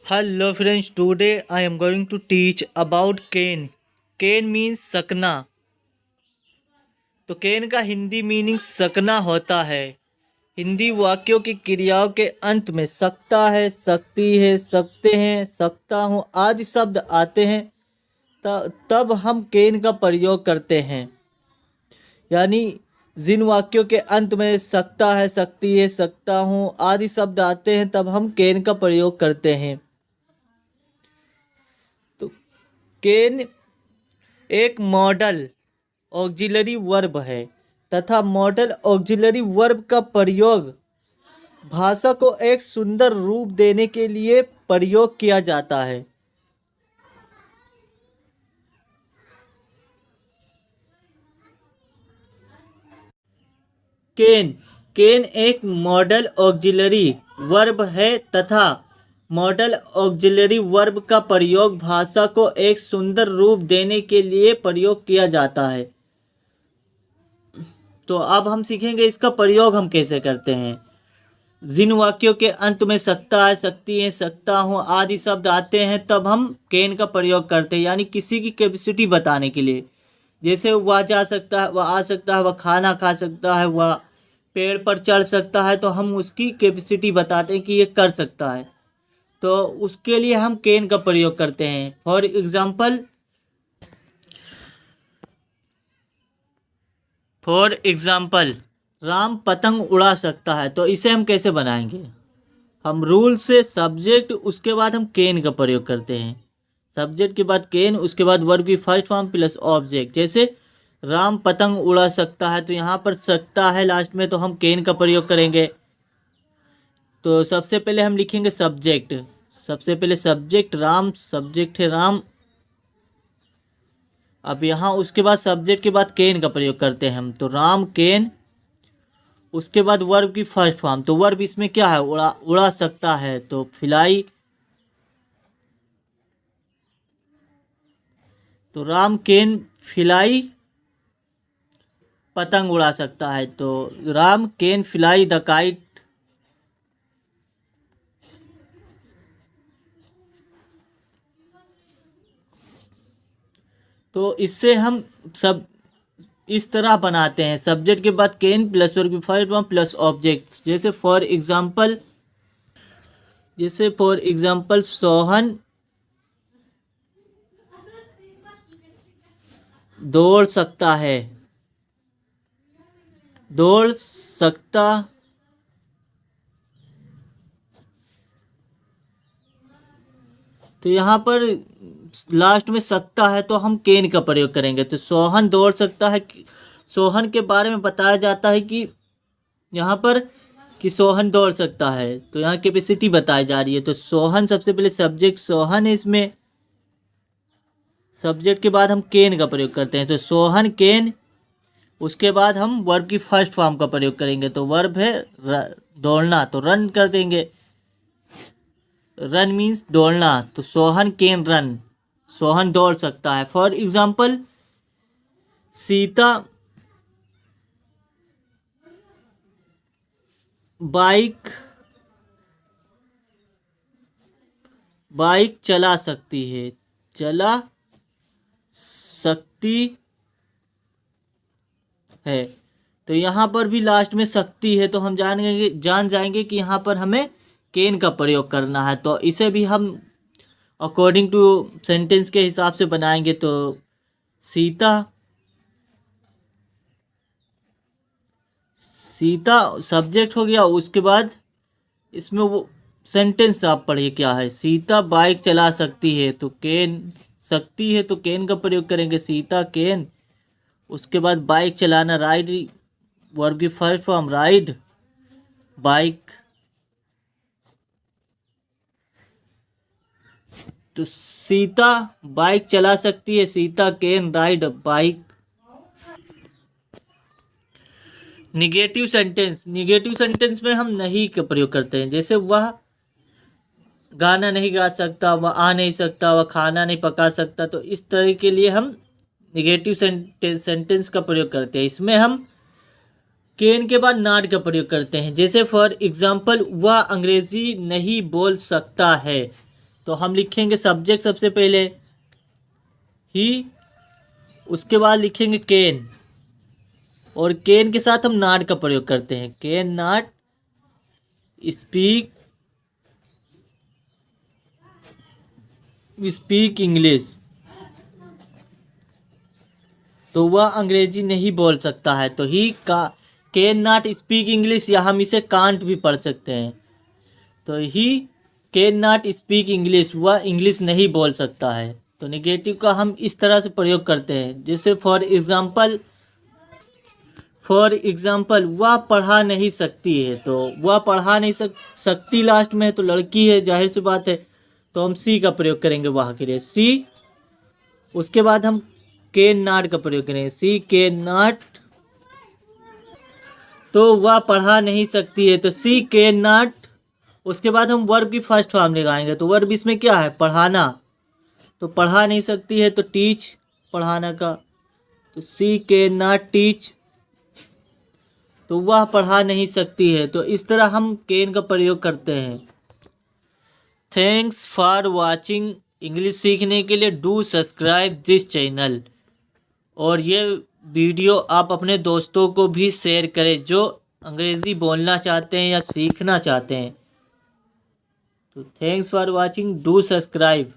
Hello friends, today I am going to teach about cane. Cane means सकना। तो केन का Hindi meaning सकना होता है। हिंदी वाक्यों की क्रियाओं के अंत में सकता है, सकती है, सकते हैं, सकता हूँ आदि शब्द आते हैं तब हम केन का प्रयोग करते हैं। यानी जिन वाक्यों के अंत में सकता है, सकती है, सकता हूँ आदि शब्द आते हैं तब हम केन का प्रयोग करते हैं। तो केन एक मॉडल ऑक्सिलरी वर्ब है तथा मॉडल ऑक्सिलरी वर्ब का प्रयोग भाषा को एक सुंदर रूप देने के लिए प्रयोग किया जाता है। केन केन एक मॉडल ऑक्सिलरी वर्ब है तथा मॉडल ऑक्सिलरी वर्ब का प्रयोग भाषा को एक सुंदर रूप देने के लिए प्रयोग किया जाता है। तो अब हम सीखेंगे इसका प्रयोग हम कैसे करते हैं। जिन वाक्यों के अंत में सकता है, सकती है, सकता हूँ आदि शब्द आते हैं तब हम कैन का प्रयोग करते हैं, यानी किसी की कैपेसिटी बताने के लिए। जैसे वह जा सकता है, वह आ सकता है, वह खाना खा सकता है, वह पेड़ पर चढ़ सकता है, तो हम उसकी कैपेसिटी बताते हैं कि ये कर सकता है। तो उसके लिए हम कैन का प्रयोग करते हैं। फॉर एग्जाम्पल राम पतंग उड़ा सकता है। तो इसे हम कैसे बनाएंगे। हम रूल से सब्जेक्ट, उसके बाद हम कैन का प्रयोग करते हैं। सब्जेक्ट के बाद कैन, उसके बाद वर्ब की फर्स्ट फॉर्म प्लस ऑब्जेक्ट। जैसे राम पतंग उड़ा सकता है, तो यहाँ पर सकता है लास्ट में, तो हम कैन का प्रयोग करेंगे। तो सबसे पहले हम लिखेंगे सब्जेक्ट। सबसे पहले सब्जेक्ट राम, सब्जेक्ट है राम। अब यहाँ उसके बाद सब्जेक्ट के बाद कैन का प्रयोग करते हैं हम। तो राम कैन, उसके बाद वर्ब की फर्स्ट फॉर्म। तो वर्ब इसमें क्या है, उड़ा सकता है, तो फ्लाई। तो राम कैन फ्लाई पतंग उड़ा सकता है, तो Ram can fly the kite. तो इससे हम सब इस तरह बनाते हैं। सब्जेक्ट के बाद कैन प्लस वर्ब की फर्स्ट फॉर्म प्लस ऑब्जेक्ट। जैसे फॉर एग्जाम्पल सोहन दौड़ सकता है, दौड़ सकता। तो यहाँ पर लास्ट में सकता है तो हम कैन का प्रयोग करेंगे। तो सोहन दौड़ सकता है, सोहन के बारे में बताया जाता है कि यहाँ पर कि सोहन दौड़ सकता है, तो यहाँ कैपेसिटी बताई जा रही है। तो सोहन सबसे पहले सब्जेक्ट सोहन है इसमें, सब्जेक्ट के बाद हम कैन का प्रयोग करते हैं। तो सोहन कैन, उसके बाद हम वर्ब की फर्स्ट फॉर्म का प्रयोग करेंगे। तो वर्ब है दौड़ना, तो रन कर देंगे। रन मीन्स दौड़ना, तो सोहन कैन रन, सोहन दौड़ सकता है। फॉर एग्जाम्पल सीता बाइक चला सकती है, चला सकती है। तो यहाँ पर भी लास्ट में सकती है, तो हम जान जाएंगे कि यहाँ पर हमें कैन का प्रयोग करना है। तो इसे भी हम अकॉर्डिंग टू सेंटेंस के हिसाब से बनाएंगे। तो सीता सब्जेक्ट हो गया, उसके बाद इसमें वो सेंटेंस आप पढ़िए क्या है। सीता बाइक चला सकती है, तो कैन, सकती है तो कैन का प्रयोग करेंगे, सीता कैन। उसके बाद बाइक चलाना, राइड, वर्ब की फर्स्ट फॉर्म राइड बाइक। तो सीता बाइक चला सकती है, Sita can ride bike. Negative sentence में हम नहीं का प्रयोग करते हैं। जैसे वह गाना नहीं गा सकता, वह आ नहीं सकता, वह खाना नहीं पका सकता, तो इस तरह के लिए हम निगेटिव सेंटेंस का प्रयोग करते हैं। इसमें हम कैन के बाद नॉट का प्रयोग करते हैं। जैसे फॉर एग्जाम्पल वह अंग्रेजी नहीं बोल सकता है, तो हम लिखेंगे सब्जेक्ट सबसे पहले ही, उसके बाद लिखेंगे कैन, और कैन के साथ हम नॉट का प्रयोग करते हैं। कैन नॉट स्पीक इंग्लिश, तो वह अंग्रेजी नहीं बोल सकता है। तो ही का कैन नॉट स्पीक इंग्लिश, या हम इसे कांट भी पढ़ सकते हैं। तो he can not speak English, वह इंग्लिश नहीं बोल सकता है। तो नेगेटिव का हम इस तरह से प्रयोग करते हैं, जैसे फॉर एग्जाम्पल वह पढ़ा नहीं सकती है। तो वह पढ़ा नहीं सकती लास्ट में है, तो लड़की है, जाहिर सी बात है। तो हम सी का प्रयोग करेंगे वह के लिए, सी। उसके बाद हम कैन नॉट का प्रयोग करेंगे, सी कैन नॉट, तो वह पढ़ा नहीं सकती है, तो सी कैन नॉट। उसके बाद हम वर्ब की फर्स्ट फॉर्म लगाएंगे, तो वर्ब इसमें क्या है, पढ़ाना। तो पढ़ा नहीं सकती है तो टीच, पढ़ाना का, तो सी कैन नॉट टीच, तो वह पढ़ा नहीं सकती है। तो इस तरह हम कैन का प्रयोग करते हैं। Thanks for watching. इंग्लिश सीखने के लिए डू सब्सक्राइब दिस चैनल, और ये वीडियो आप अपने दोस्तों को भी शेयर करें जो अंग्रेज़ी बोलना चाहते हैं या सीखना चाहते हैं। तो thanks for watching, do subscribe.